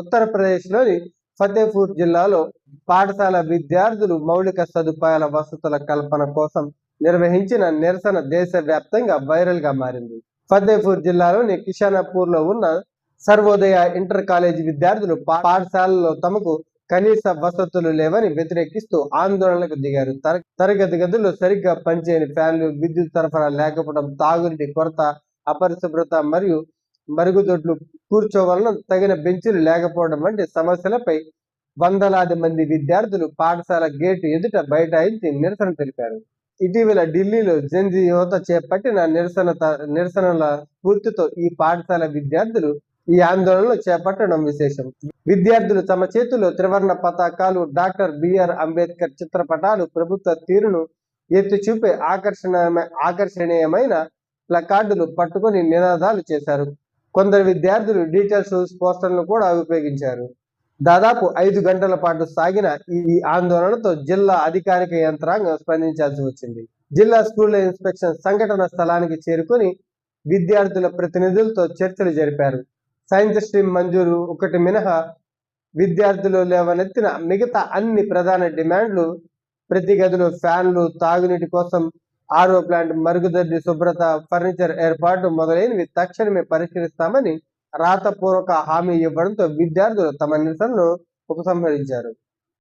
ఉత్తరప్రదేశ్లోని ఫతేపూర్ జిల్లాలో పాఠశాల విద్యార్థులు మౌలిక సదుపాయాల వసతుల కల్పన కోసం నిర్వహించిన నిరసన దేశవ్యాప్తంగా వైరల్ గా మారింది. ఫతేపూర్ జిల్లాలోని కిషానపూర్ లో ఉన్న సర్వోదయ ఇంటర్ కాలేజీ విద్యార్థులు పాఠశాలలో తమకు కనీస వసతులు లేవని వ్యతిరేకిస్తూ ఆందోళనకు దిగారు. తరగతి గదుల్లో సరిగ్గా పనిచేయని ఫ్యాన్లు, విద్యుత్ సరఫరా లేకపోవడం, తాగునీటి కొరత, అపరిశుభ్రత మరియు మరుగుదొడ్లు కూర్చోవలన తగిన బెంచీలు లేకపోవడం వంటి సమస్యలపై వందలాది మంది విద్యార్థులు పాఠశాల గేటు ఎదుట బైఠాయించి నిరసన తెలిపారు. ఇటీవల ఢిల్లీలో జెన్జీ యువత చేపట్టిన నిరసనల స్ఫూర్తితో ఈ పాఠశాల విద్యార్థులు ఈ ఆందోళనలు చేపట్టడం విశేషం. విద్యార్థులు తమ చేతుల్లో త్రివర్ణ పతాకాలు, డాక్టర్ బిఆర్ అంబేద్కర్ చిత్రపటాలు, ప్రభుత్వ తీరును ఎత్తి చూపే ఆకర్షణీయమైన ప్లకార్డులు పట్టుకొని నినాదాలు చేశారు. కొందరు విద్యార్థులు డీటెయిల్స్ పోస్టర్లను కూడా ఉపయోగించారు. దాదాపు 5 గంటల పాటు సాగిన ఈ ఆందోళనతో జిల్లా అధికారిక యంత్రాంగం స్పందించాల్సి వచ్చింది. జిల్లా స్కూల్ ఇన్స్పెక్షన్ సంఘటన స్థలానికి చేరుకొని విద్యార్థుల ప్రతినిధులతో చర్చలు జరిపారు. సైన్స్ స్ట్రీమ్ మంజూరు ఒకటి మినహా విద్యార్థులు లేవనెత్తిన మిగతా అన్ని ప్రధాన డిమాండ్లు ప్రతి గదిలో ఫ్యాన్లు, తాగునీటి కోసం ఆర్ఓ ప్లాంట్, మరుగుదొడ్డి శుభ్రత, ఫర్నిచర్ ఏర్పాటు మొదలైనవి తక్షణమే పరిష్కరిస్తామని రాతపూర్వక హామీ ఇవ్వడంతో విద్యార్థులు తమ నిరసనను ఉపసంహరించారు.